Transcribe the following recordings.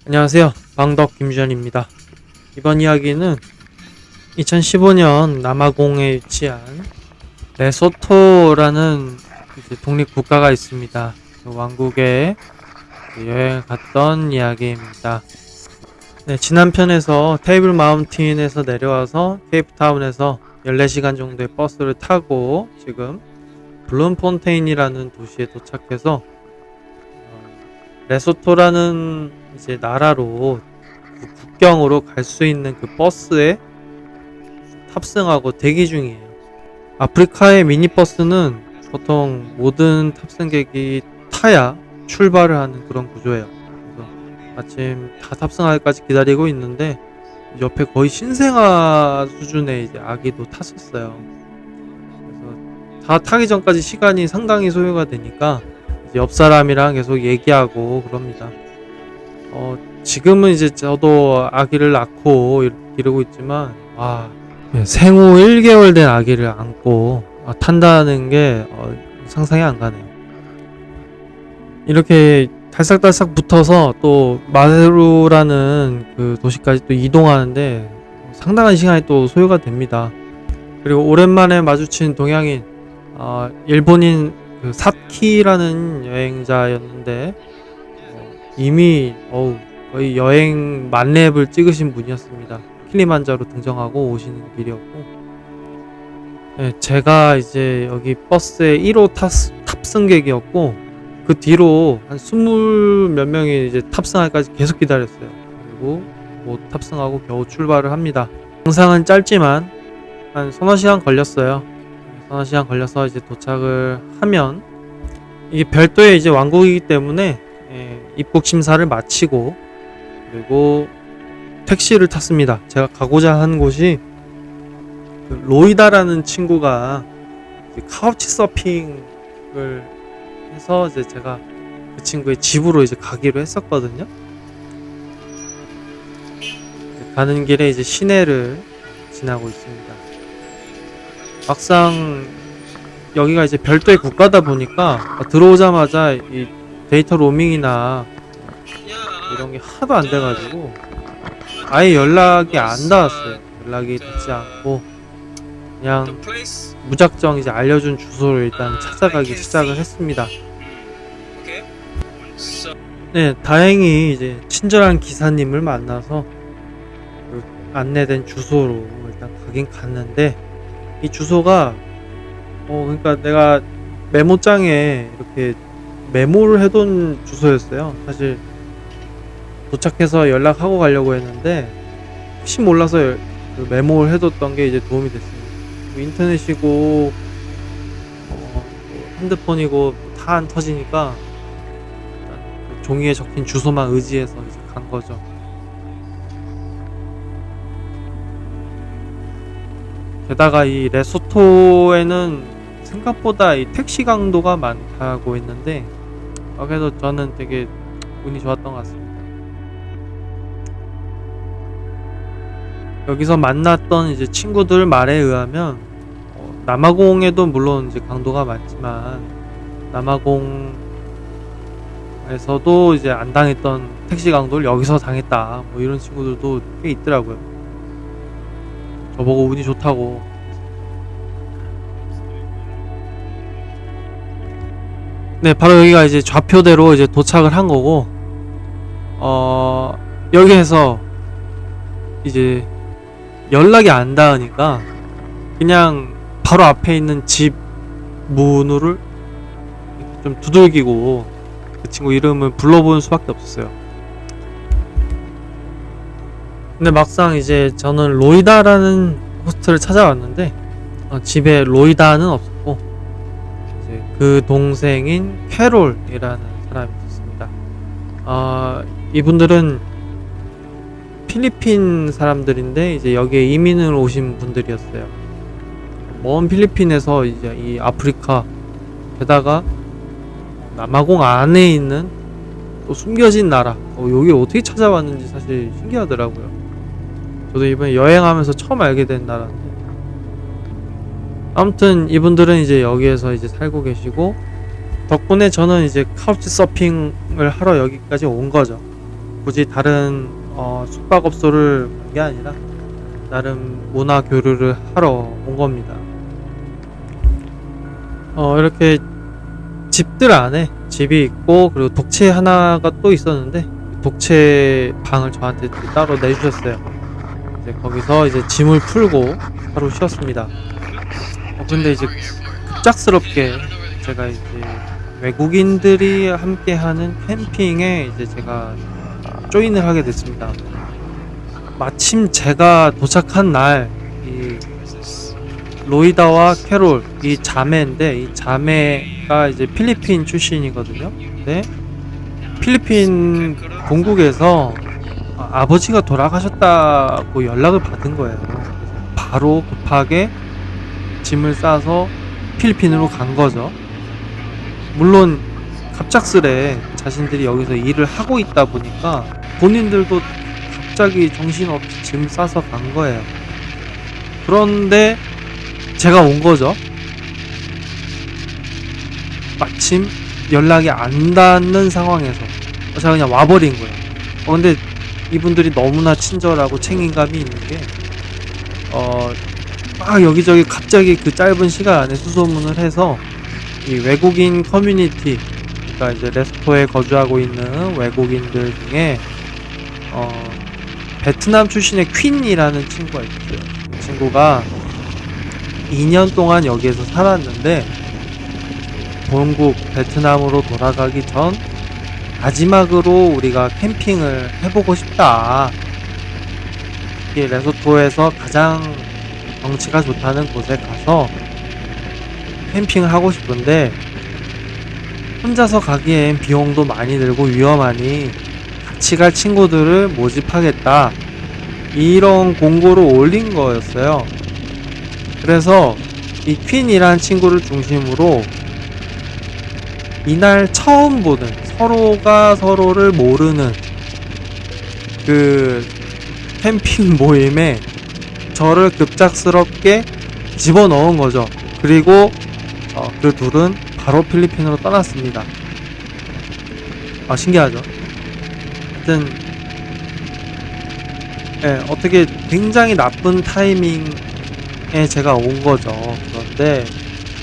안녕하세요. 방덕 김주현입니다. 이번 이야기는 2015년 남아공에 위치한 레소토라는 독립국가가 있습니다. 그 왕국에 여행을 갔던 이야기입니다. 네, 지난 편에서 테이블 마운틴에서 내려와서 케이프타운에서 14시간 정도의 버스를 타고 지금 블룸폰테인이라는 도시에 도착해서 레소토라는 이제 나라로 그 국경으로 갈 수 있는 그 버스에 탑승하고 대기 중이에요. 아프리카의 미니버스는 보통 모든 탑승객이 타야 출발을 하는 그런 구조예요. 그래서 마침 다 탑승하기까지 기다리고 있는데 옆에 거의 신생아 수준의 이제 아기도 탔었어요. 그래서 다 타기 전까지 시간이 상당히 소요가 되니까 이제 옆 사람이랑 계속 얘기하고 그럽니다. 지금은 이제 저도 아기를 낳고 이렇게 기르고 있지만, 생후 1개월 된 아기를 안고 탄다는 게 상상이 안 가네요. 이렇게 달싹달싹 붙어서 또 마루라는 그 도시까지 또 이동하는데 상당한 시간이 또 소요가 됩니다. 그리고 오랜만에 마주친 동양인, 일본인 그 사키라는 여행자였는데 이미 거의 여행 만렙을 찍으신 분이었습니다. 킬리만자로 등정하고 오시는 길이었고, 네, 제가 이제 여기 버스의 1호 탑승객이었고 그 뒤로 한 20 몇 명이 이제 탑승할까지 계속 기다렸어요. 그리고 못 탑승하고 겨우 출발을 합니다. 영상은 짧지만 한 서너 시간 걸렸어요. 서너 시간 걸려서 이제 도착을 하면, 이게 별도의 이제 왕국이기 때문에 입국 심사를 마치고 그리고 택시를 탔습니다. 제가 가고자 한 곳이 그 로이다라는 친구가 이제 카우치 서핑을 해서 이제 제가 그 친구의 집으로 이제 가기로 했었거든요. 가는 길에 이제 시내를 지나고 있습니다. 막상 여기가 이제 별도의 국가다 보니까 들어오자마자 이 데이터 로밍이나 이런 게 하도 안 돼가지고 아예 연락이 안 닿았어요. 연락이 닿지 않고 그냥 무작정 이제 알려준 주소를 일단 찾아가기 시작을 했습니다. 네, 다행히 이제 친절한 기사님을 만나서 그 안내된 주소로 일단 가긴 갔는데, 이 주소가 그러니까 내가 메모장에 이렇게 메모를 해둔 주소였어요. 사실 도착해서 연락하고 가려고 했는데 혹시 몰라서 그 메모를 해뒀던 게 이제 도움이 됐습니다. 인터넷이고 핸드폰이고 다 안 터지니까 그 종이에 적힌 주소만 의지해서 이제 간 거죠. 게다가 이 레소토에는 생각보다 이 택시 강도가 많다고 했는데 그래서 저는 되게 운이 좋았던 것 같습니다. 여기서 만났던 이제 친구들 말에 의하면 남아공에도 물론 이제 강도가 많지만 남아공에서도 이제 안 당했던 택시 강도를 여기서 당했다, 뭐 이런 친구들도 꽤 있더라고요. 저보고 운이 좋다고. 네, 바로 여기가 이제 좌표대로 이제 도착을 한 거고, 여기에서 이제 연락이 안 닿으니까 그냥 바로 앞에 있는 집 문을 좀 두들기고 그 친구 이름을 불러보는 수밖에 없었어요. 근데 막상 이제 저는 로이다라는 호스트를 찾아왔는데 집에 로이다는 없었고 이제 그 동생인 캐롤이라는 사람이 있었습니다. 이분들은 필리핀 사람들인데 이제 여기에 이민을 오신 분들이었어요. 먼 필리핀에서 이제 이 아프리카, 게다가 남아공 안에 있는 또 숨겨진 나라, 여기 어떻게 찾아왔는지 사실 신기하더라고요. 저도 이번에 여행하면서 처음 알게 된 나라인데, 아무튼 이분들은 이제 여기에서 이제 살고 계시고 덕분에 저는 이제 카우치 서핑을 하러 여기까지 온 거죠. 굳이 다른 숙박업소를 간 게 아니라 나름 문화 교류를 하러 온 겁니다. 이렇게 집들 안에 집이 있고 그리고 독채 하나가 또 있었는데 독채 방을 저한테 따로 내주셨어요. 이제 거기서 이제 짐을 풀고 하루 쉬었습니다. 근데 이제 급작스럽게 제가 이제 외국인들이 함께하는 캠핑에 이제 제가 조인을 하게 됐습니다. 마침 제가 도착한 날 이 로이다와 캐롤 이 자매인데 이 자매가 이제 필리핀 출신이거든요. 근데 필리핀 본국에서 아버지가 돌아가셨다고 연락을 받은 거예요. 그래서 바로 급하게 짐을 싸서 필리핀으로 간 거죠. 물론 갑작스레 자신들이 여기서 일을 하고 있다 보니까 본인들도 갑자기 정신없이 짐 싸서 간 거예요. 그런데 제가 온 거죠. 마침 연락이 안 닿는 상황에서 제가 그냥 와버린 거예요. 근데 이분들이 너무나 친절하고 책임감이 있는 게 막 여기저기 갑자기 그 짧은 시간 안에 수소문을 해서 이 외국인 커뮤니티, 그러니까 이제 레스토에 거주하고 있는 외국인들 중에 베트남 출신의 퀸이라는 친구가 있어요. 그 친구가 2년 동안 여기에서 살았는데 본국 베트남으로 돌아가기 전 마지막으로 우리가 캠핑을 해보고 싶다. 이 레소토에서 가장 경치가 좋다는 곳에 가서 캠핑을 하고 싶은데 혼자서 가기엔 비용도 많이 들고 위험하니 같이 갈 친구들을 모집하겠다, 이런 공고를 올린 거였어요. 그래서 이 퀸이란 친구를 중심으로 이날 처음 보는, 서로가 서로를 모르는 그 캠핑 모임에 저를 급작스럽게 집어넣은 거죠. 그리고 그 둘은 바로 필리핀으로 떠났습니다. 신기하죠? 하여튼 어떻게 굉장히 나쁜 타이밍에 제가 온 거죠. 그런데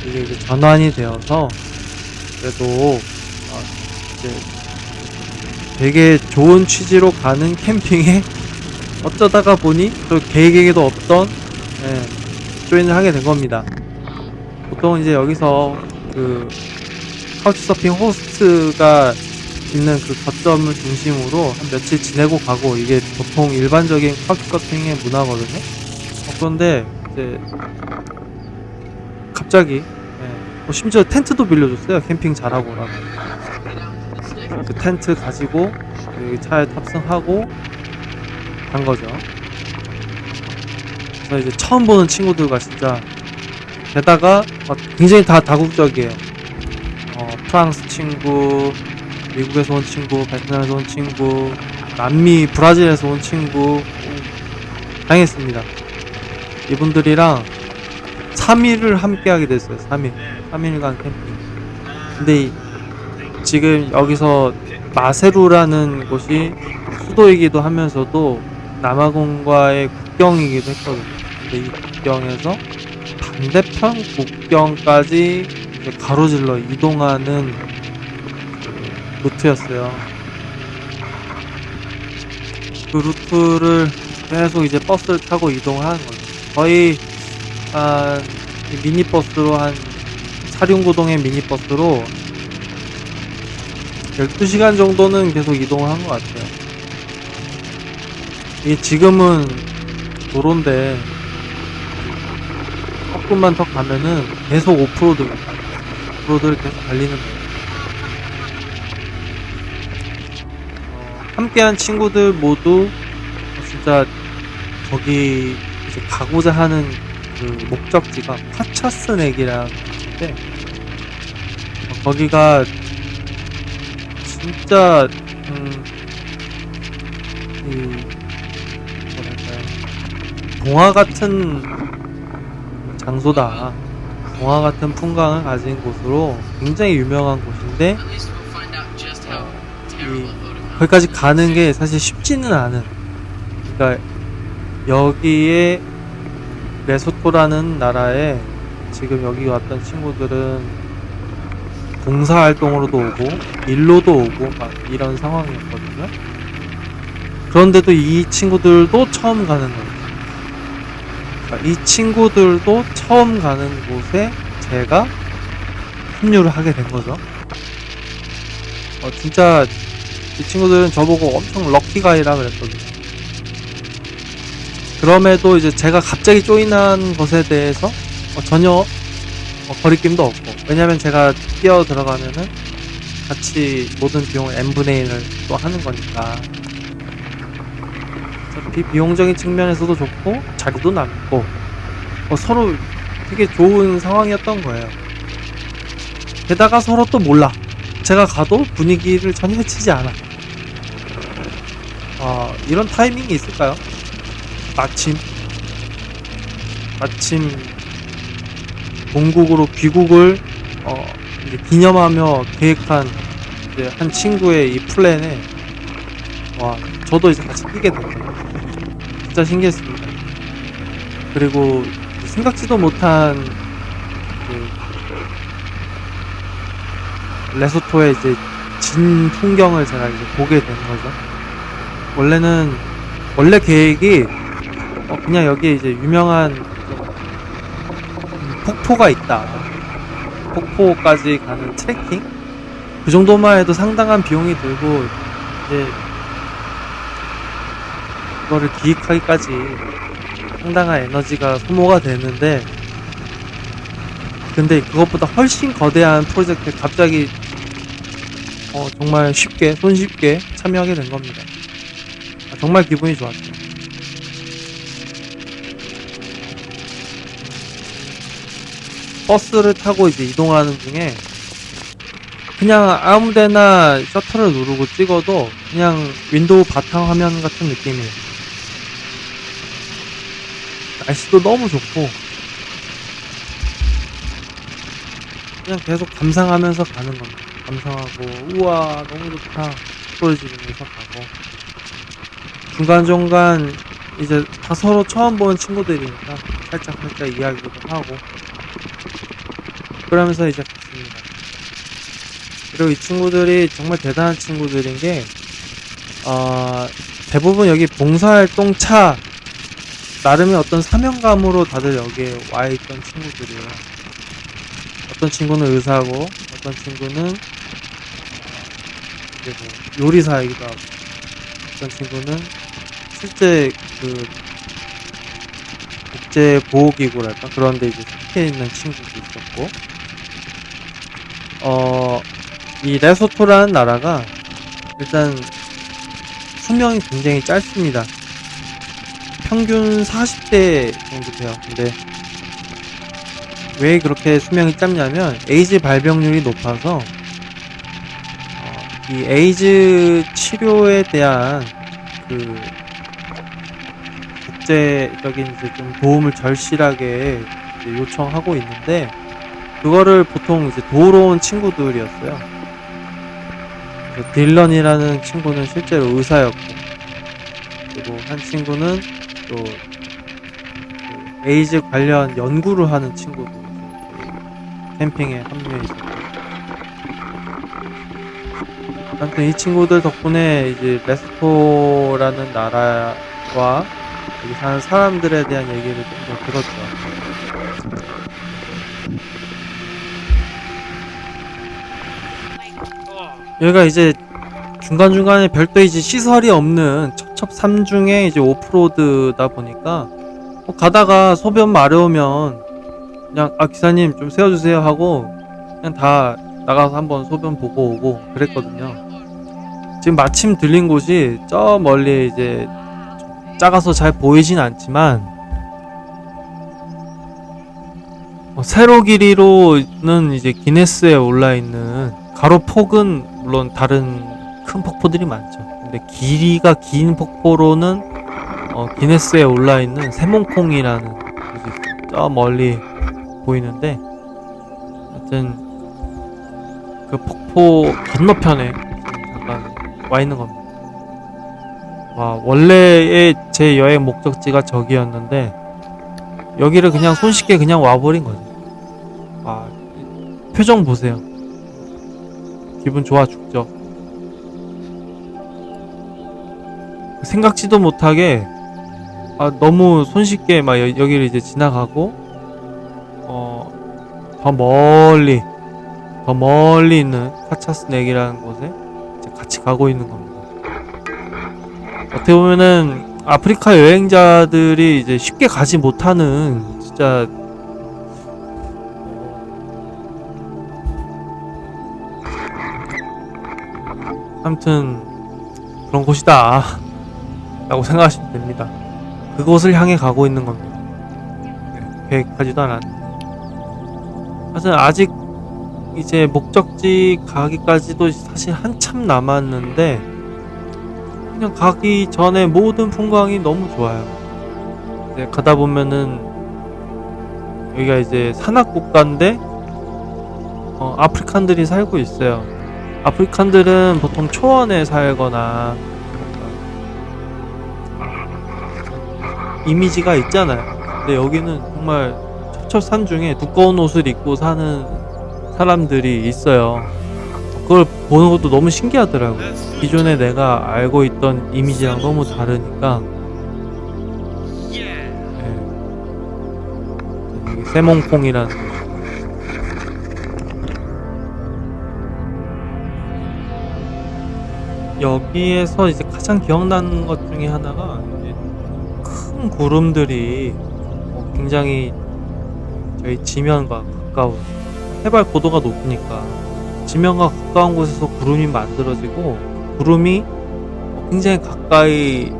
이게 이제 전환이 되어서 그래도 이제 되게 좋은 취지로 가는 캠핑에 어쩌다가 보니 또 계획에도 없던 조인을 하게 된 겁니다. 보통 이제 여기서 그 카우치서핑 호스트가 있는 그 거점을 중심으로 한 며칠 지내고 가고, 이게 보통 일반적인 카우치서핑의 문화거든요. 그런데 이제 갑자기 심지어 텐트도 빌려줬어요. 캠핑 잘하고 오라고. 그 텐트 가지고 여기 차에 탑승하고 간 거죠. 그래서 이제 처음 보는 친구들과 진짜, 게다가 굉장히 다 다국적이에요. 프랑스 친구, 미국에서 온 친구, 베트남에서 온 친구, 남미 브라질에서 온 친구, 다양했습니다. 이분들이랑 3일을 함께 하게 됐어요. 3일간 캠핑. 근데 지금 여기서 마세루라는 곳이 수도이기도 하면서도 남아공과의 국경이기도 했거든요. 근데 이 국경에서 반대편 국경까지 이제 가로질러 이동하는 루트였어요. 그 루트를 계속 이제 버스를 타고 이동을 하는 거죠. 거의 미니버스로 한 사륜구동의 미니버스로 12시간 정도는 계속 이동을 한 것 같아요. 이게 지금은 도로인데 조금만 더 가면은 계속 오프로드입니다. 오프로드를 계속 달리는 거예요. 함께한 친구들 모두 진짜 거기 이제 가고자 하는 그 목적지가 콰차스넥이라는 곳인데, 거기가 진짜 뭐랄까요, 동화 같은 장소다. 동화 같은 풍광을 가진 곳으로 굉장히 유명한 곳인데, 이 거기까지 가는 게 사실 쉽지는 않은. 그러니까 여기에 레소토라는 나라에 지금 여기 왔던 친구들은 봉사활동으로도 오고 일로도 오고 막 이런 상황이었거든요. 그런데도 이 친구들도 처음 가는 거예요. 그러니까 이 친구들도 처음 가는 곳에 제가 합류를 하게 된 거죠. 진짜 이 친구들은 저보고 엄청 럭키가이라 그랬거든요. 그럼에도 이제 제가 갑자기 조인한 것에 대해서 전혀 거리낌도 없고, 왜냐면 제가 뛰어 들어가면은 같이 모든 비용을 n분의 1을 또 하는 거니까 비용적인 측면에서도 좋고 자리도 남고 서로 되게 좋은 상황이었던 거예요. 게다가 서로 또 몰라. 제가 가도 분위기를 전혀 해치지 않아. 이런 타이밍이 있을까요? 마침 본국으로 귀국을 이제 기념하며 계획한 이제 한 친구의 이 플랜에 저도 이제 같이 끼게 된 거예요. 진짜 신기했습니다. 그리고 생각지도 못한 그 레소토의 이제 진 풍경을 제가 이제 보게 된 거죠. 원래 계획이 그냥 여기 이제 유명한 폭포가 있다. 폭포까지 가는 트레킹? 그 정도만 해도 상당한 비용이 들고 이제 이거를 기획하기까지 상당한 에너지가 소모가 되는데, 근데 그것보다 훨씬 거대한 프로젝트에 갑자기 정말 손쉽게 참여하게 된 겁니다. 정말 기분이 좋았죠. 버스를 타고 이제 이동하는 중에 그냥 아무데나 셔터를 누르고 찍어도 그냥 윈도우 바탕화면 같은 느낌이에요. 날씨도 너무 좋고 그냥 계속 감상하면서 가는 겁니다. 감상하고 우와 너무 좋다 소리 지르면서 가고, 중간중간 이제 다 서로 처음 보는 친구들이니까 살짝 이야기도 하고 그러면서 이제 갔습니다. 그리고 이 친구들이 정말 대단한 친구들인 게 대부분 여기 봉사활동 차 나름의 어떤 사명감으로 다들 여기에 와있던 친구들이에요. 어떤 친구는 의사고 어떤 친구는 이제 뭐 요리사이기도 하고 어떤 친구는 실제 그 국제보호기구랄까 그런데 이제 속해 있는 친구도 있었고, 이 레소토라는 나라가 일단 수명이 굉장히 짧습니다. 평균 40대 정도 돼요. 근데 왜 그렇게 수명이 짧냐면 에이즈 발병률이 높아서 이 에이즈 치료에 대한 그 국제적인 이제 좀 도움을 절실하게 이제 요청하고 있는데, 그거를 보통 이제 도우러 온 친구들이었어요. 그래서 딜런이라는 친구는 실제로 의사였고, 그리고 한 친구는 또 그 에이즈 관련 연구를 하는 친구도 캠핑에 합류해 있었고, 아무튼 이 친구들 덕분에 이제 레스토라는 나라와 여기 사는 사람들에 대한 얘기를 좀 들었죠. 여기가 이제 중간중간에 별도 이제 시설이 없는 첩첩산중의 이제 오프로드다 보니까 가다가 소변 마려우면 그냥 기사님 좀 세워주세요 하고 그냥 다 나가서 한번 소변 보고 오고 그랬거든요. 지금 마침 들린 곳이 저 멀리 이제 작아서 잘 보이진 않지만 세로 길이로는 이제 기네스에 올라있는 가로폭은 물론 다른 큰 폭포들이 많죠. 근데 길이가 긴 폭포로는 기네스에 올라있는 세몽콩이라는 곳이 저 멀리 보이는데, 하여튼 그 폭포 건너편에 잠깐 와 있는 겁니다. 와, 원래의 제 여행 목적지가 저기였는데 여기를 그냥 손쉽게 그냥 와버린 거죠. 와, 표정 보세요. 기분 좋아 죽죠. 생각지도 못하게 너무 손쉽게 막 여기를 이제 지나가고 더 멀리 있는 카차스넥이라는 곳에 이제 같이 가고 있는 겁니다. 어떻게 보면은 아프리카 여행자들이 이제 쉽게 가지 못하는 진짜 아무튼 그런 곳이다 라고 생각하시면 됩니다. 그곳을 향해 가고 있는 겁니다. 계획하지도 않았는데. 하여튼 아직 이제 목적지 가기까지도 사실 한참 남았는데 그냥 가기 전에 모든 풍광이 너무 좋아요. 이제 가다 보면은 여기가 이제 산악국가인데 아프리칸들이 살고 있어요. 아프리칸들은 보통 초원에 살거나 이미지가 있잖아요. 근데 여기는 정말 첩첩산중에 두꺼운 옷을 입고 사는 사람들이 있어요. 그걸 보는 것도 너무 신기하더라고요. 기존에 내가 알고 있던 이미지랑 너무 다르니까. 네. 여기 세몽콩이라는 곳. 여기에서 이제 가장 기억나는 것 중에 하나가 이제 큰 구름들이 굉장히 저희 지면과 가까운 해발 고도가 높으니까 지면과 가까운 곳에서 구름이 만들어지고 구름이 굉장히 가까이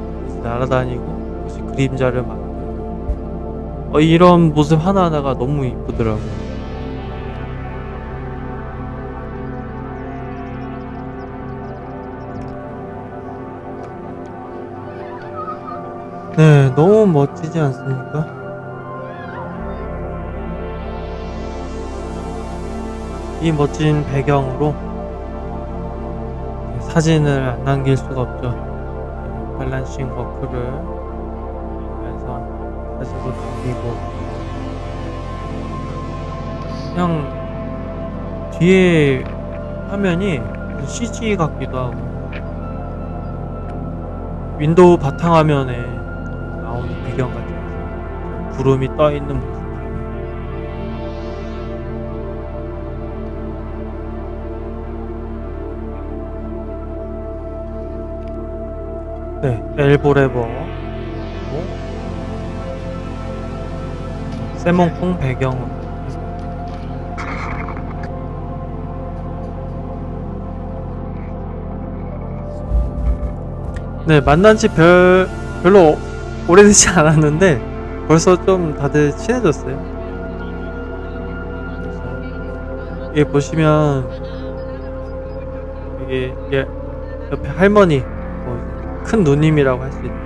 날아다니고 그것이 그림자를 만들고 이런 모습 하나하나가 너무 이쁘더라고요. 네, 너무 멋지지 않습니까? 이 멋진 배경으로 사진을 안 남길 수가 없죠. 밸런싱 워크를 하면서 사진도 남기고 그냥 뒤에 화면이 CG 같기도 하고 윈도우 바탕화면에 나오는 배경 같은 구름이 떠있는 모습. 네, 엘보레버 세몽콩 배경으로. 네, 만난 지 별로 오래되지 않았는데 벌써 좀 다들 친해졌어요. 이게 보시면 이게 옆에 할머니 큰 누님이라고 할 수 있는데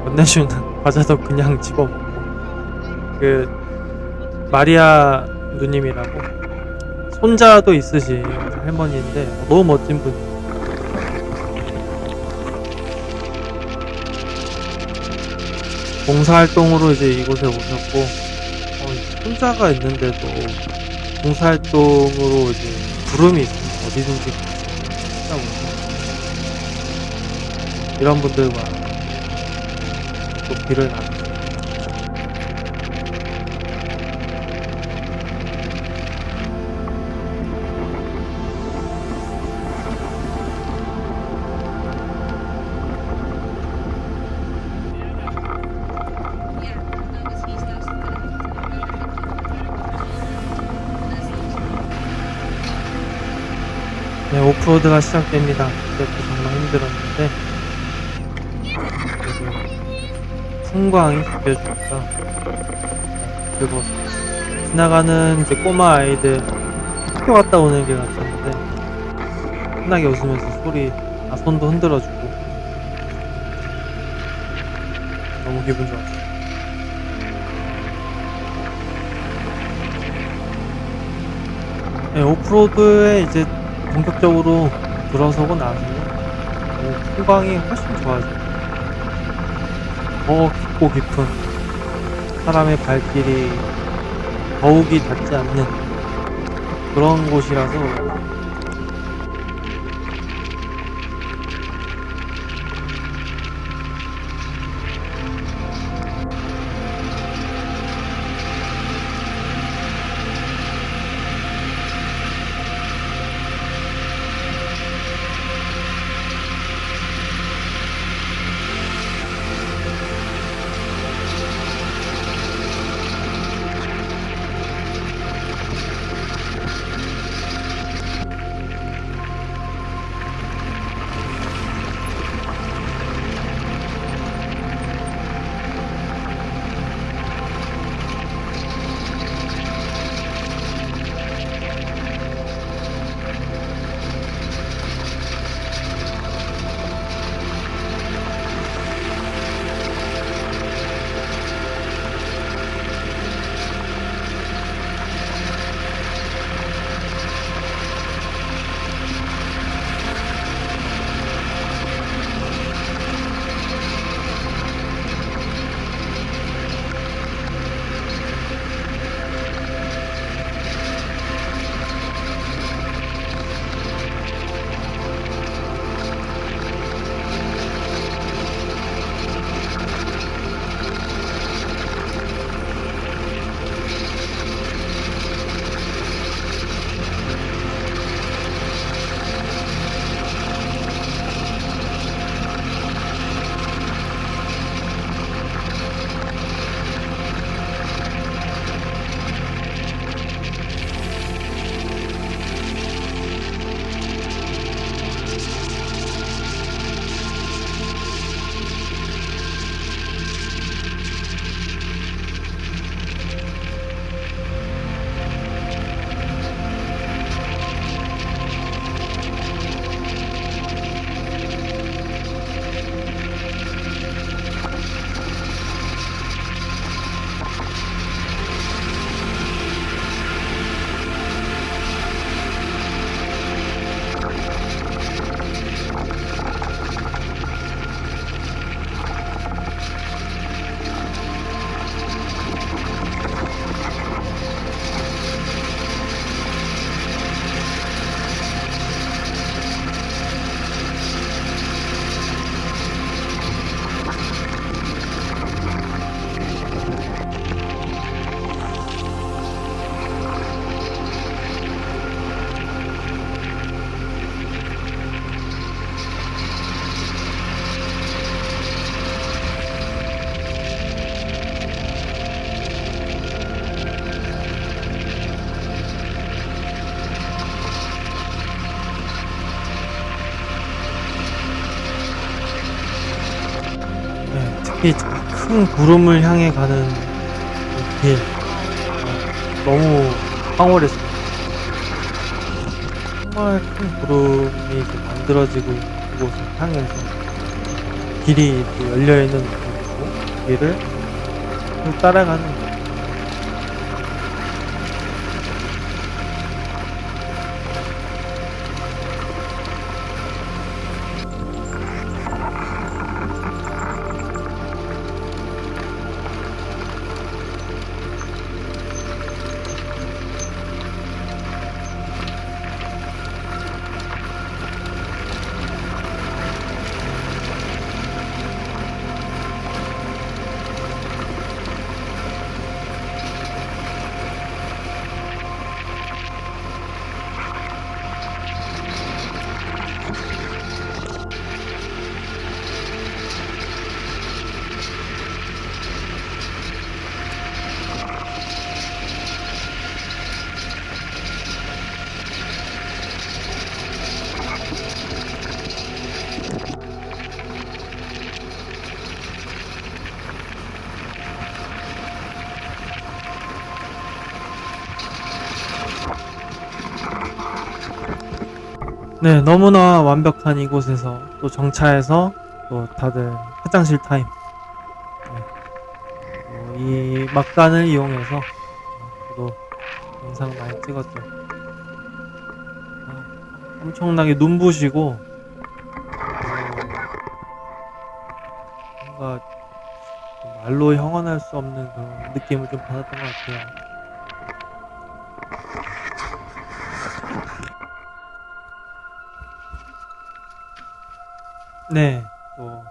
건네주는 과자도 그냥 집어먹고 그 마리아 누님이라고 손자도 있으신 할머니인데 너무 멋진 분이에요. 봉사활동으로 이제 이곳에 오셨고 손자가 있는데도 봉사활동으로 이제 구름이 있으면 어디든지 진짜 이런 분들과 또 길을 나누죠. 네, 오프로드가 시작됩니다. 그때부터 정말 힘들었는데 풍광이 느껴지니까 그리고 지나가는 이제 꼬마 아이들 학교 갔다 오는 길 같았는데 신나게 웃으면서 손도 흔들어주고 너무 기분 좋았어요. 네, 오프로드에 이제 본격적으로 들어서고 나서 풍광이 훨씬 좋아져요. 더 깊고 깊은 사람의 발길이 더욱이 닿지 않는 그런 곳이라서 이 큰 구름을 향해 가는 그 길, 너무 황홀했어요. 정말 큰 구름이 이렇게 만들어지고 있는 그곳을 향해서 길이 이렇게 열려있는 곳이고 길을 쭉 따라가는 거예요. 네, 너무나 완벽한 이곳에서 또 정차해서 또 다들 화장실 타임. 이 막간을 이용해서 저도 영상 많이 찍었죠. 엄청나게 눈부시고 말로 형언할 수 없는 그런 느낌을 좀 받았던 것 같아요. 네, 또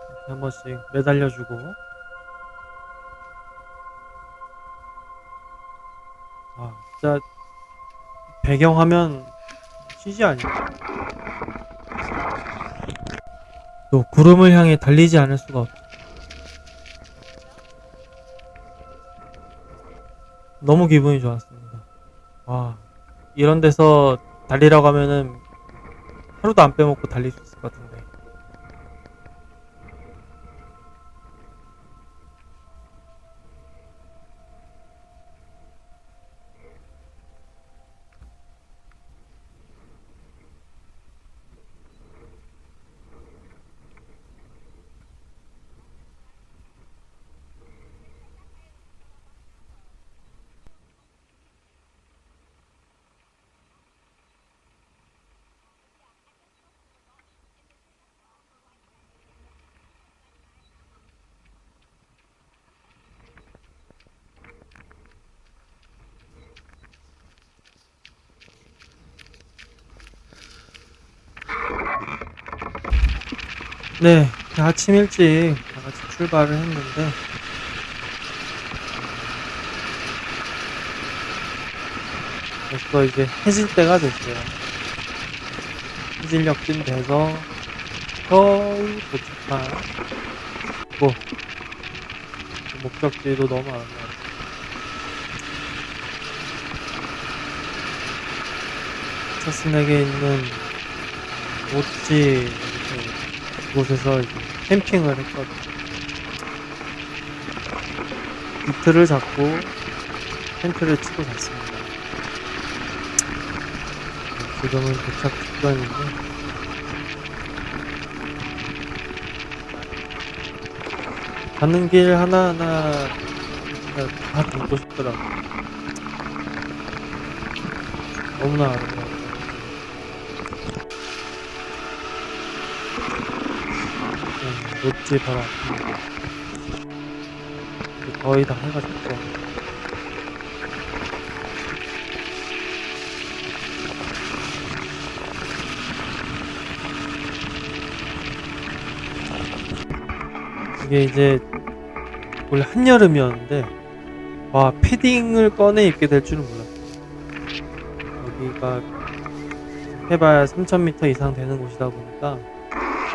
이렇게 한 번씩 매달려주고, 아, 진짜 배경화면 CG 아니에요? 또 구름을 향해 달리지 않을 수가 없죠. 너무 기분이 좋았습니다. 와, 이런 데서 달리라고 하면은 하루도 안 빼먹고 달릴 수 있을 것 같은데. 네, 아침 일찍 다 같이 출발을 했는데, 벌써 이제 해질 때가 됐어요. 해질녘쯤 돼서 겨우 도착한 뭐 목적지도 너무 아름다워요. 차스넥에 있는 모찌 곳에서 이제 캠핑을 했거든요. 이틀을 잡고 텐트를 치고 잤습니다. 지금은 도착 직전인데 가는 길 하나하나 진짜 다 담고 싶더라고요. 너무나 아름다워요. 노지 바로 앞입니다. 이제 거의 다 해가 졌죠. 이게 이제 원래 한여름이었는데 와, 패딩을 꺼내 입게 될 줄은 몰랐어요. 여기가 해발 3000m 이상 되는 곳이다 보니까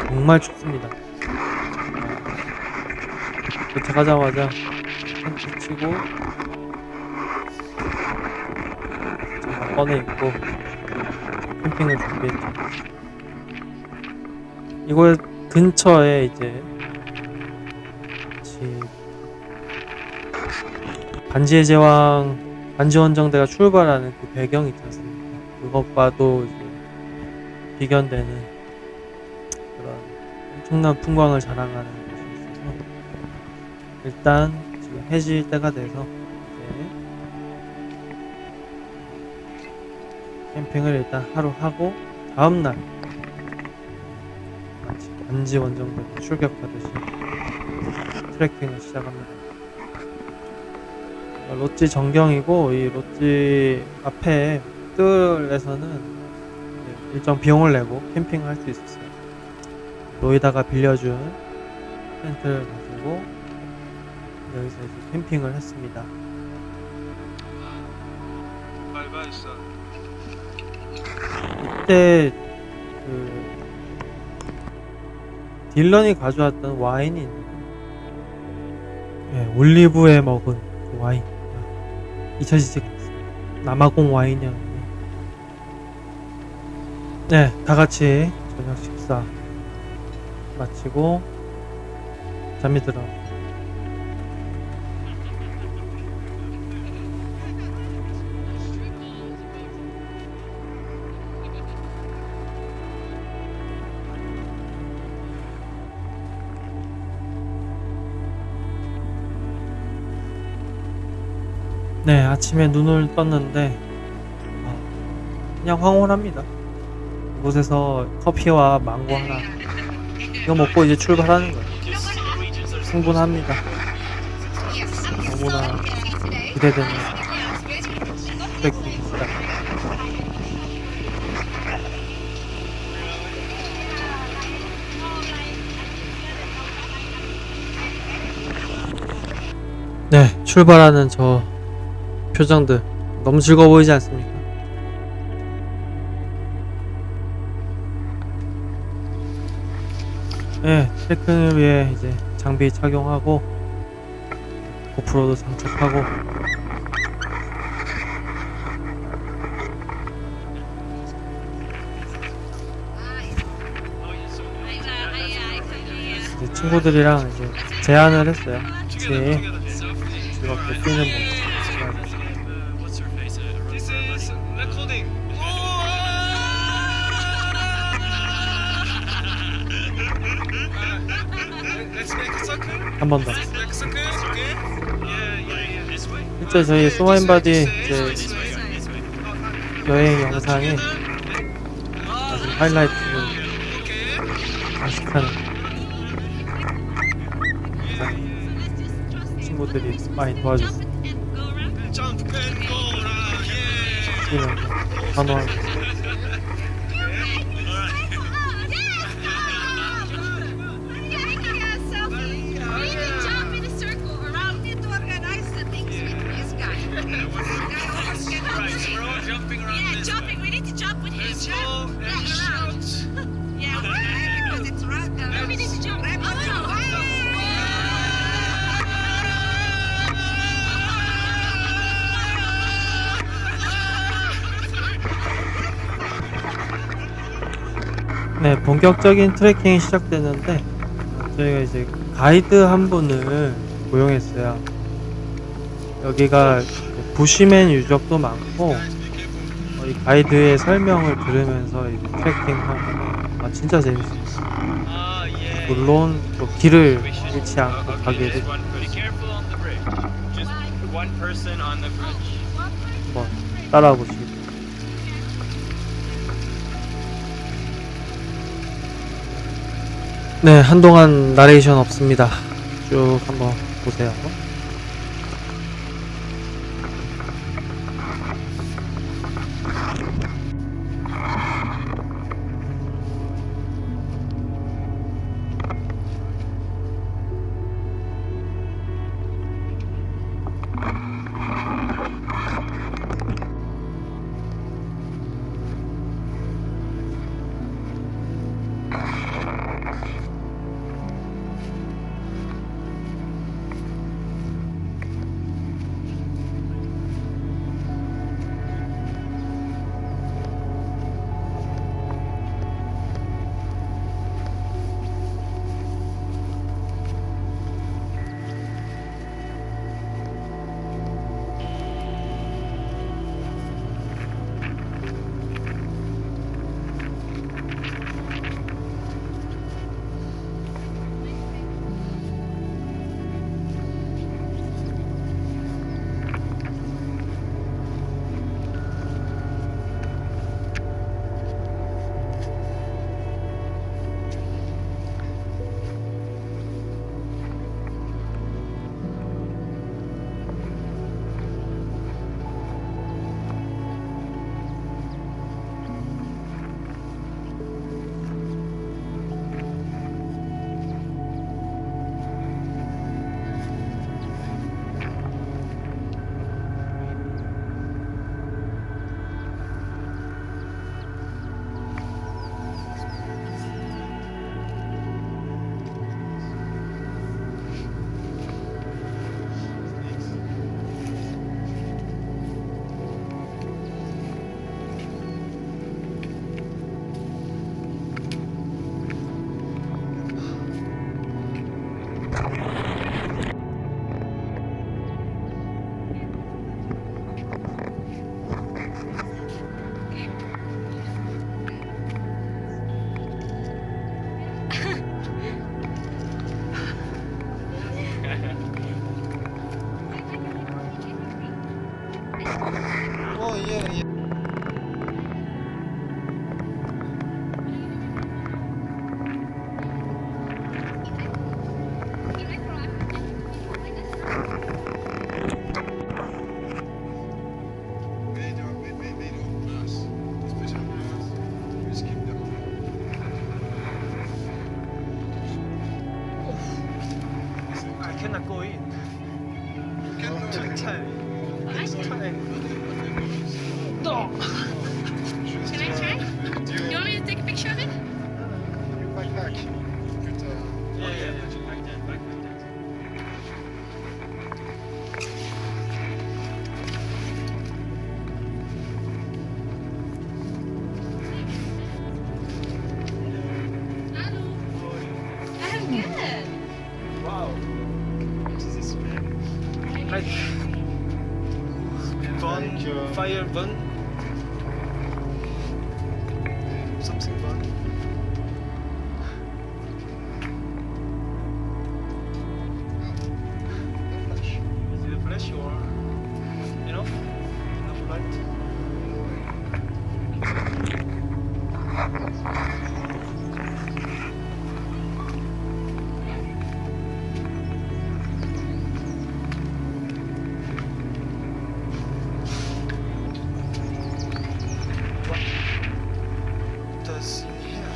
정말 춥습니다. 도착하자마자 텐트 치고 잠깐 꺼내 입고 캠핑을 준비했죠. 이곳 근처에 이제 반지의 제왕 반지원정대가 출발하는 그 배경 있지 않습니까? 그것과도 이제 비견되는 그런 엄청난 풍광을 자랑하는 곳이 있어서 일단 지금 해질 때가 돼서 이제 캠핑을 일단 하루 하고 다음날 마치 반지원정대로 출격하듯이 트레킹을 시작합니다. 롯지 전경이고 이 롯지 앞에 뜰에서는 일정 비용을 내고 캠핑을 할 수 있었어요. 노이다가 빌려준 텐트를 가지고 여기서 이제 캠핑을 했습니다. 이때 그 딜런이 가져왔던 와인이 있는데 올리브에 먹은 그 와인 잊혀지지가 않습니다. 남아공 와인이었는데 네, 다같이 저녁 식사 마치고 잠이 들어갑니다. 네, 아침에 눈을 떴는데 그냥 황홀합니다. 이곳에서 커피와 망고 하나 이거 먹고 이제 출발하는 거예요. 충분합니다. 너무나 기대되는 트레킹입니다. 네, 출발하는 저 표정들 너무 즐거워 보이지 않습니까? 네, 트레킹을 위해 이제 장비 착용하고 고프로도 장착하고 이제 친구들이랑 이제 제안을 했어요. 같이 즐겁게 뛰는 모습. 한 번 더. 실제 저희 소마인바디 이제 여행 영상이 아주 하이라이트로 장식하는 영상이 친구들이 많이 도와줬어요. 뛰는 단호하게. 네, 본격적인 트레킹이 시작되는데 저희가 이제 가이드 한 분을 고용했어요. 여기가 부시맨 유적도 많고 이 가이드의 설명을 들으면서 이제 트레킹하면 진짜 재밌어요. 물론 또 길을 잃지 않고 가게 되고 한번 따라와 보시겠습니다. 네, 한동안 나레이션 없습니다. 쭉 한번 보세요. fire burn? Something burn? Is it a flash or enough? Enough light? What does in here?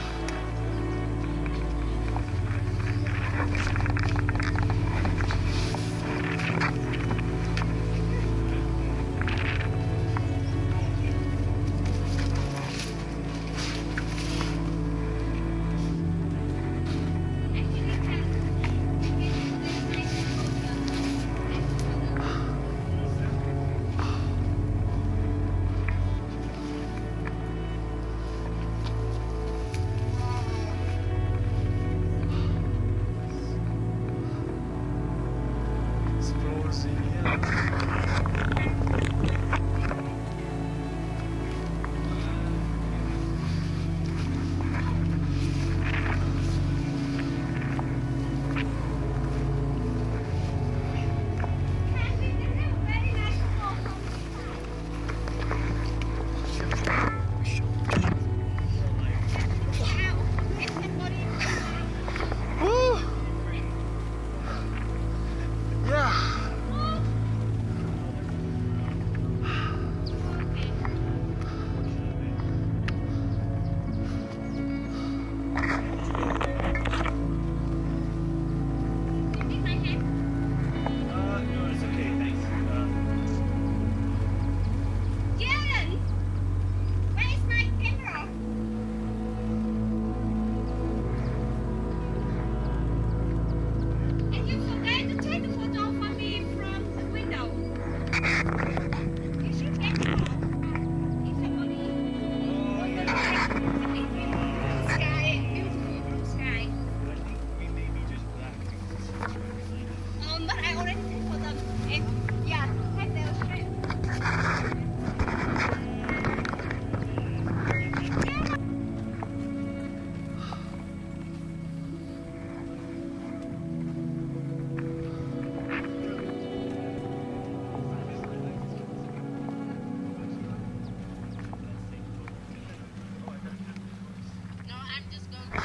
Explores in here. Woo! Yeah. No, it's okay, thanks. Jalen, where is my camera? And you forgot to take a photo for me from the window. You should get it off. If somebody sky, beautiful blue sky. I think we may be just black. But I already take photo. And yeah, head there straight. No, I'm just going to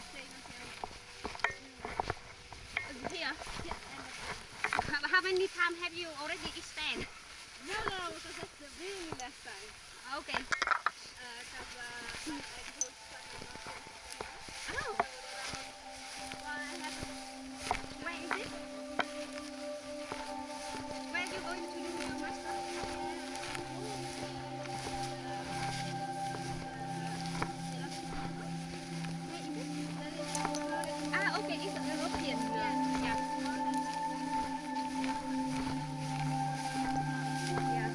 station. Yeah. Here. How many times have you already extended? No, because that's the really last time. Okay. Because I told Oh. Where is it? Where are you going to do your master? Where is it? Ah, okay. It's a European. Yeah. Yeah. Yeah.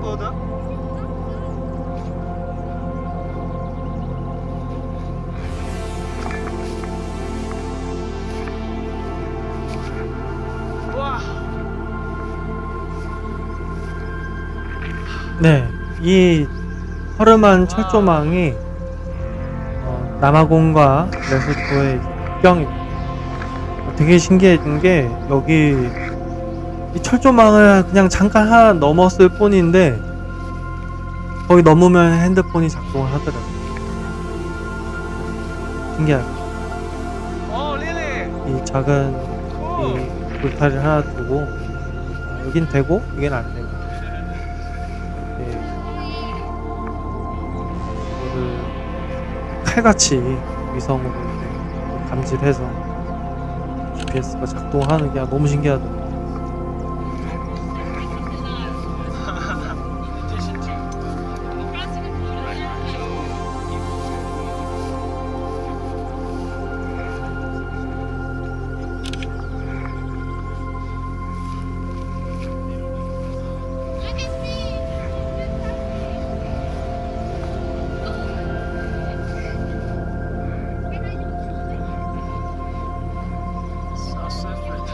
further. 와. 네, 이 허름한 철조망이 남아공과 레소토의 국경입니다. 되게 신기했던 게 여기 이 철조망을 그냥 잠깐 하나 넘었을 뿐인데 거기 넘으면 핸드폰이 작동을 하더라고요. 신기하죠. 어, really? 이 작은 Cool. 이 울타리를 하나 두고 여긴 되고 여긴 안 되고 이거를 칼같이 위성으로 이렇게 감지해서 GPS가 작동하는 게 너무 신기하더라고요. In addition to Look at me. so separate.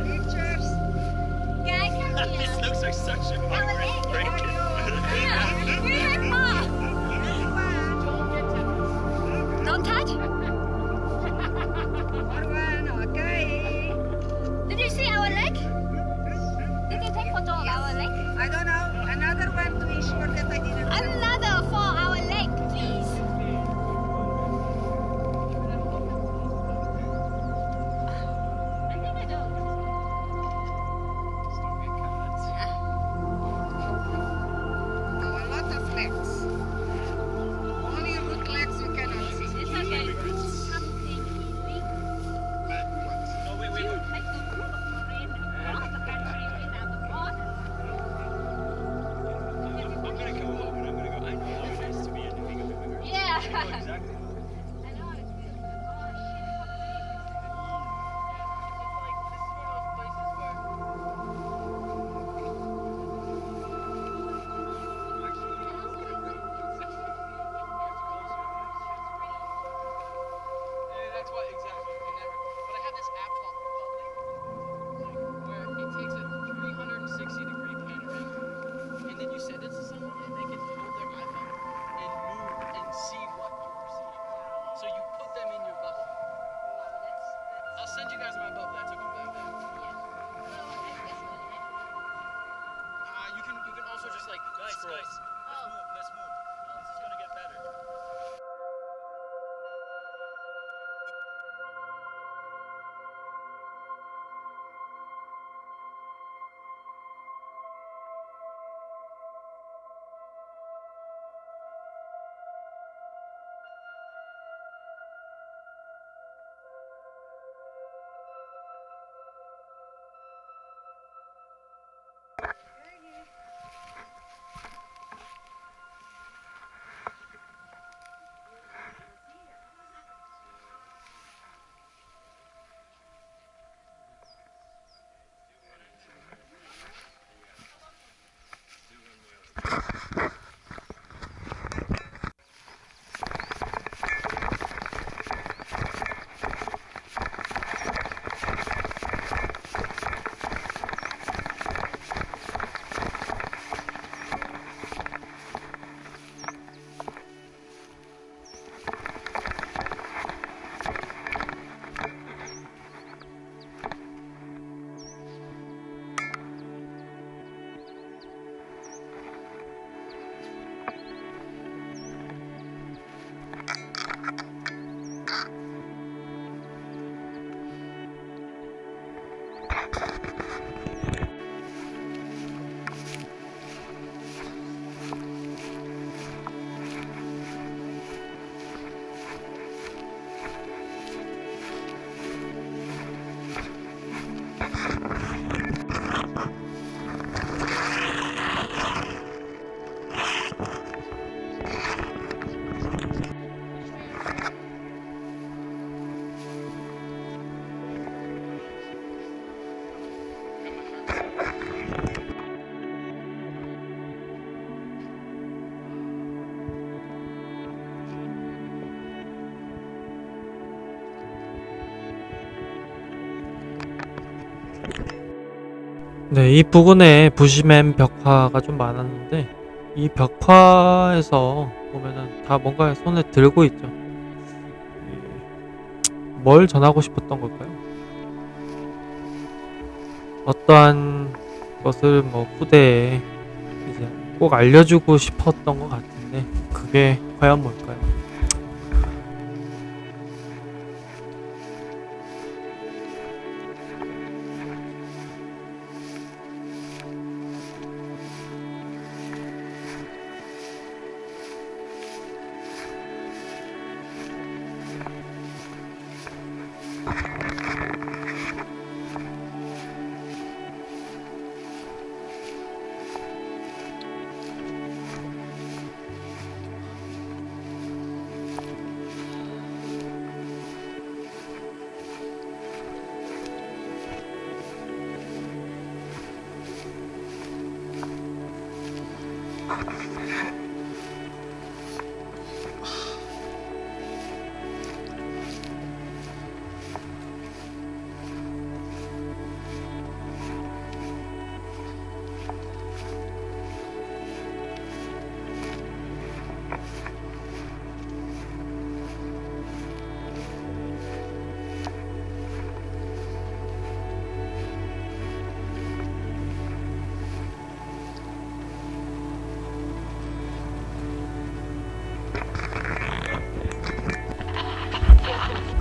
Pictures. Yeah, I come here. Looks like such a Our leg. Yeah, we're here, Ma. Don't touch. Okay. Did you see our leg? Did you take photo of our leg? I don't know. Another one to ensure that I didn't. Another for our leg, please. I think I do. A lot of legs. Only root legs we cannot see. It's okay. Something illegal. No, wait, wait, You wait. take the group of marine across the country without the border. I'm gonna go home and I'm gonna go. I know how it is to be an illegal immigrant. Yeah. I know exactly. I know how it feels. Oh shit, what That's what exactly. We never. But I have this app called Republic, where it takes a 360-degree panorama, and then you send it to someone, and they can hold their iPhone and move and see what you're seeing. So you put them in your bubble. I'll send you guys my bubble. I took them back there. You can also just like scroll. Let's move. This is gonna get better. 네, 이 부근에 부시맨 벽화가 좀 많았는데 이 벽화에서 보면은 다 뭔가 손에 들고 있죠. 뭘 전하고 싶었던 걸까요? 어떠한 것을 뭐 후대에 이제 꼭 알려주고 싶었던 것 같은데 그게 과연 뭘까요?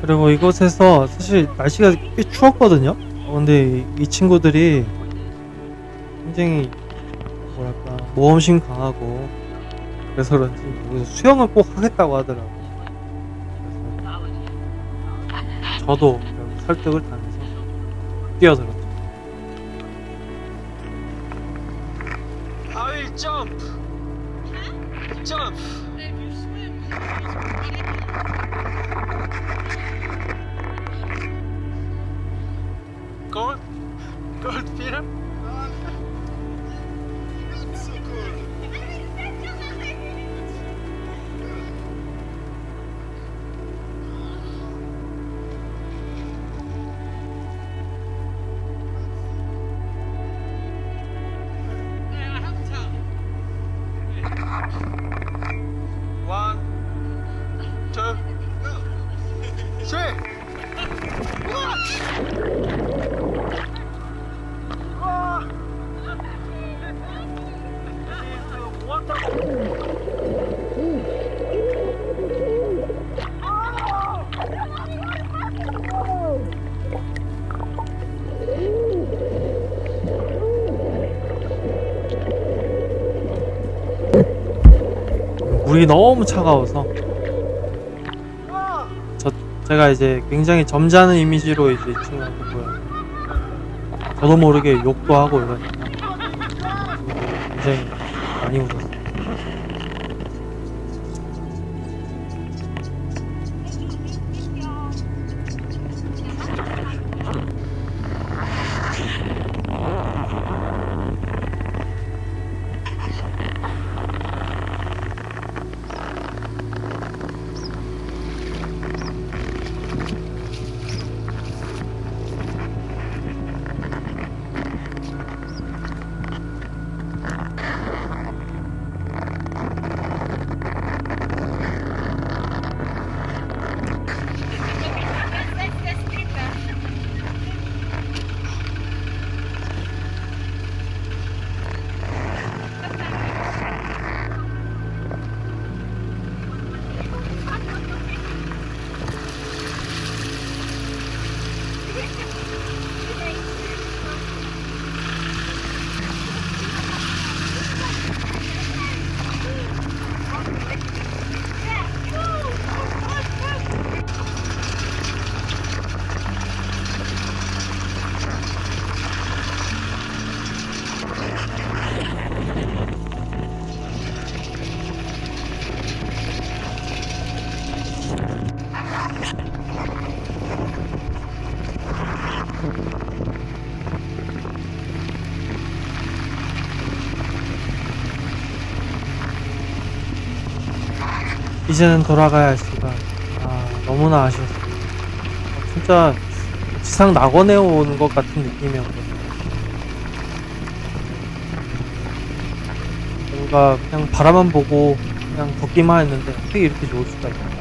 그리고 이곳에서 사실 날씨가 꽤 추웠거든요. 근데 이 친구들이 굉장히 뭐랄까 모험심 강하고 그래서 그런지 여기서 수영을 꼭 하겠다고 하더라고요. 그래서 저도 설득을 당해서 뛰어들었죠. I will jump. Jump. If you swim, Cold. Cold, Peter. Not so cool. I have a towel. 1, 2, 3. 물이 너무 차가워서 제가 이제 굉장히 점잖은 이미지로 이제 이 친구한테 보여요. 저도 모르게 욕도 하고 이러니까 굉장히 많이 웃었어요. 이제는 돌아가야 할 시간. 너무나 아쉬웠어요. 진짜 지상 낙원에 오는 것 같은 느낌이었거든요. 제가 그냥 바라만 보고 그냥 걷기만 했는데 어떻게 이렇게 좋을 수가 있을까?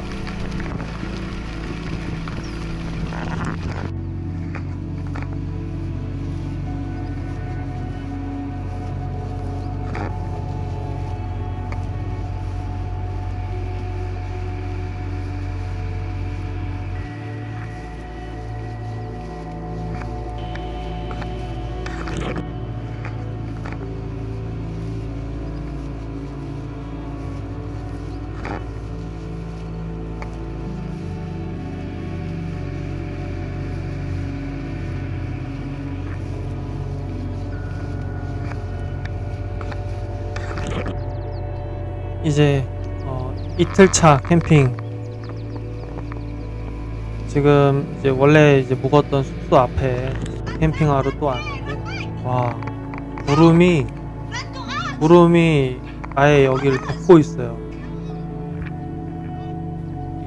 이제 이틀차 캠핑. 지금 이제 원래 이제 묵었던 숙소 앞에 캠핑하러 또 왔는데, 와, 구름이 아예 여기를 덮고 있어요.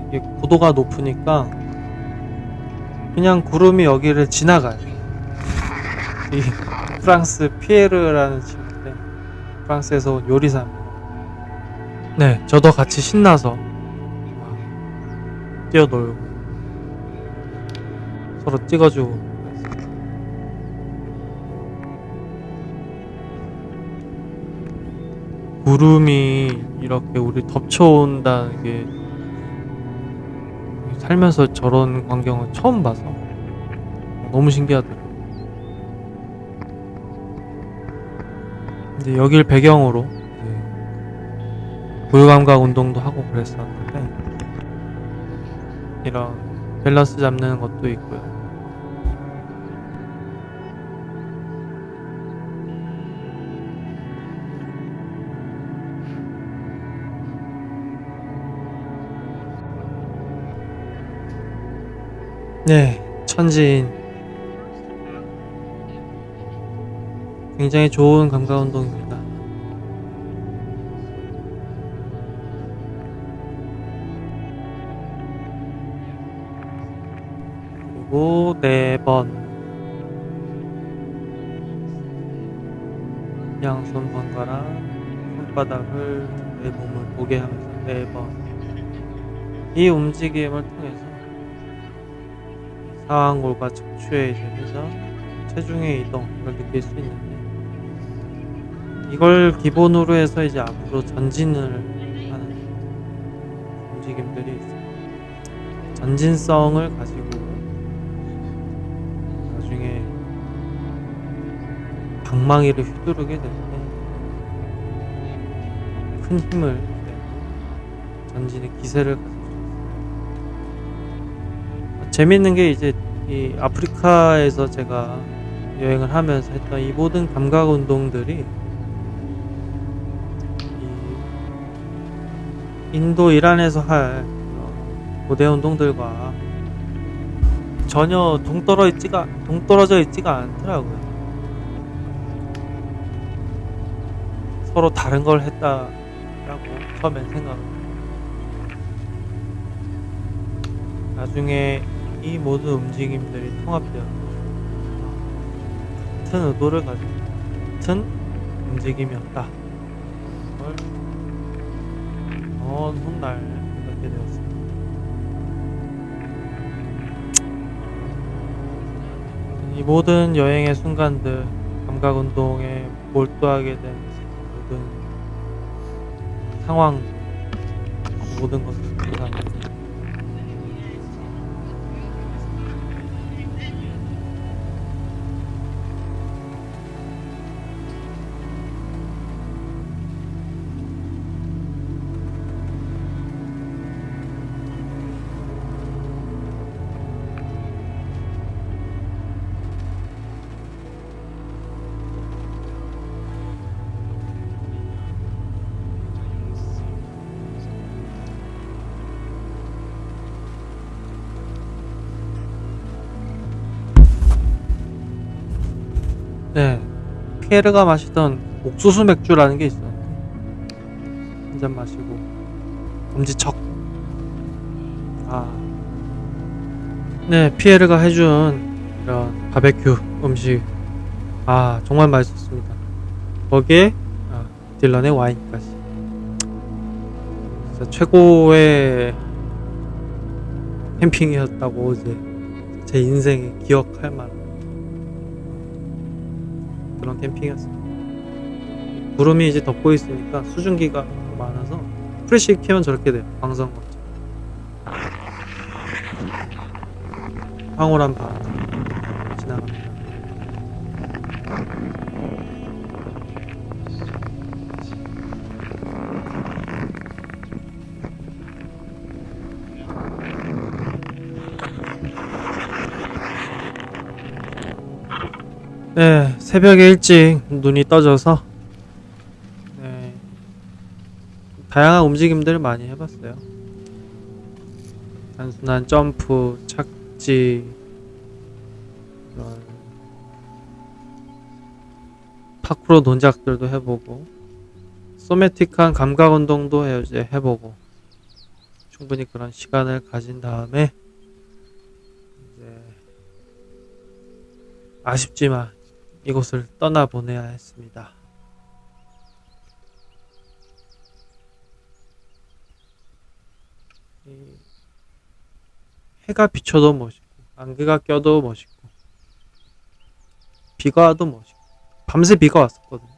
이게 고도가 높으니까 그냥 구름이 여기를 지나가요. 이 프랑스 피에르라는 친구인데 프랑스에서 온 요리사입니다. 네, 저도 같이 신나서 뛰어놀고 서로 찍어주고 그랬어요. 구름이 이렇게 우리 덮쳐온다는 게 살면서 저런 광경은 처음 봐서 너무 신기하더라고요. 근데 여길 배경으로 고유감각 운동도 하고 그랬었는데 이런 밸런스 잡는 것도 있고요. 네, 천지인 굉장히 좋은 감각 운동입니다. 그리고 4번 양손 번갈아 손바닥을 내 몸을 보게 하면서 4번 이 움직임을 통해서 상완골과 척추의 이제 회전, 체중의 이동 이걸 느낄 수 있는데 이걸 기본으로 해서 이제 앞으로 전진을 하는 움직임들이 있어요. 전진성을 가지고 나중에 방망이를 휘두르게 될 때 큰 힘을 내고 전진의 기세를 가질 수 있어요. 재밌는 게 이제 이 아프리카에서 제가 여행을 하면서 했던 이 모든 감각 운동들이 이 인도 이란에서 할 고대 운동들과 전혀 동떨어져 있지가 않더라고요. 서로 다른 걸 했다라고 처음엔 생각을 해요. 나중에 이 모든 움직임들이 통합되어 같은 의도를 가지고 같은 움직임이었다. 그걸 먼 훗날 깨닫게 되었습니다. 이 모든 여행의 순간들, 감각 운동에 몰두하게 된 모든 상황, 모든 것을 감사합니다. 네, 피에르가 마시던 옥수수 맥주라는 게 있어요. 한 잔 마시고 엄지척. 네, 피에르가 해준 이런 바베큐 음식 정말 맛있었습니다. 거기에 딜런의 와인까지. 진짜 최고의 캠핑이었다고 이제 제 인생에 기억할 만한 그런 캠핑이었어요. 구름이 이제 덮고 있으니까 수증기가 많아서 프레시 키면 저렇게 돼요. 광선광. 황홀한 밤 지나갑니다. 네, 새벽에 일찍 눈이 떠져서 네, 다양한 움직임들을 많이 해봤어요. 단순한 점프, 착지, 이런 파쿠르 동작들도 해보고 소매틱한 감각 운동도 이제 해보고 충분히 그런 시간을 가진 다음에 이제 아쉽지만 이곳을 떠나보내야 했습니다. 해가 비쳐도 멋있고 안개가 껴도 멋있고 비가 와도 멋있고 밤새 비가 왔었거든요.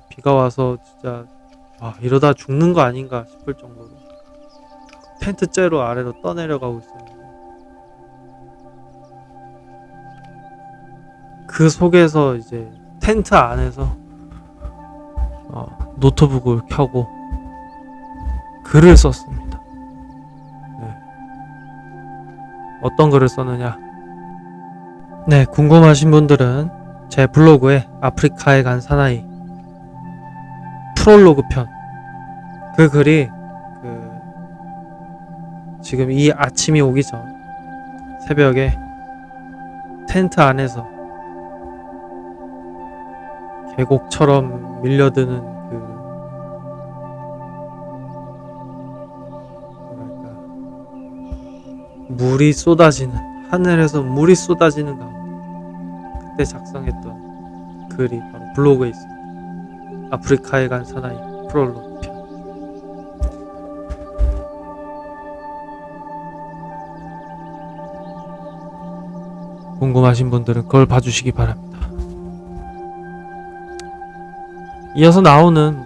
비가 와서 진짜 이러다 죽는 거 아닌가 싶을 정도로 텐트째로 아래로 떠내려가고 있었는데 그 속에서 이제 텐트 안에서 노트북을 켜고 글을 썼습니다. 네. 어떤 글을 썼느냐? 네, 궁금하신 분들은 제 블로그에 아프리카에 간 사나이 프롤로그 편 그 글이 지금 이 아침이 오기 전 새벽에 텐트 안에서 계곡처럼 밀려드는 뭐랄까 물이 쏟아지는 하늘에서 물이 쏟아지는 가운데 그때 작성했던 글이 바로 블로그에 있습니다. 아프리카에 간 사나이 프롤로그 편. 궁금하신 분들은 그걸 봐주시기 바랍니다. 이어서 나오는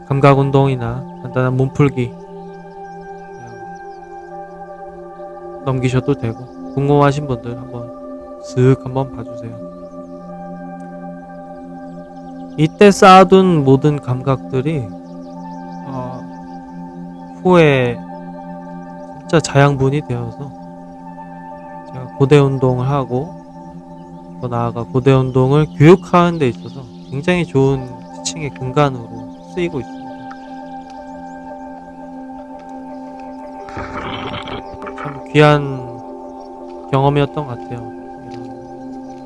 감각 운동이나 간단한 몸풀기 그냥 넘기셔도 되고 궁금하신 분들 한번 쓱 한번 봐주세요. 이때 쌓아둔 모든 감각들이 후에 진짜 자양분이 되어서 제가 고대 운동을 하고 더 나아가 고대 운동을 교육하는 데 있어서 굉장히 좋은 티칭의 근간으로 쓰이고 있습니다. 참 귀한 경험이었던 것 같아요.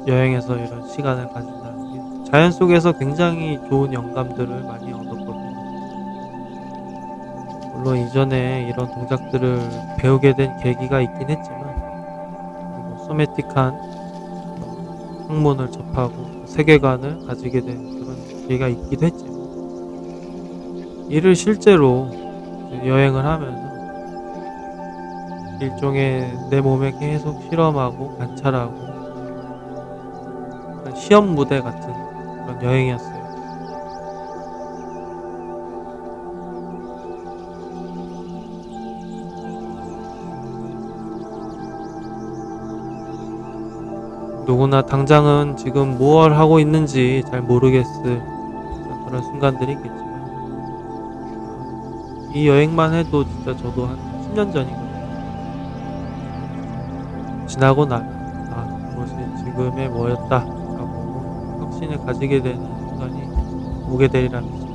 여행에서 이런 시간을 가진다는 게 자연 속에서 굉장히 좋은 영감들을 많이 얻었거든요. 물론 이전에 이런 동작들을 배우게 된 계기가 있긴 했지만 그리고 소매틱한 학문을 접하고 세계관을 가지게 된 그런 계기가 있기도 했지만 이를 실제로 여행을 하면서 일종의 내 몸에 계속 실험하고 관찰하고 시험 무대 같은 그런 여행이었어요. 누구나 당장은 지금 무엇을 하고 있는지 잘 모르겠을 그런 순간들이 있겠지만 이 여행만 해도 진짜 저도 한 10년 전이거든요. 지나고 나면 그것이 지금의 뭐였다 라고 확신을 가지게 되는 순간이 오게 되리라 믿습니다.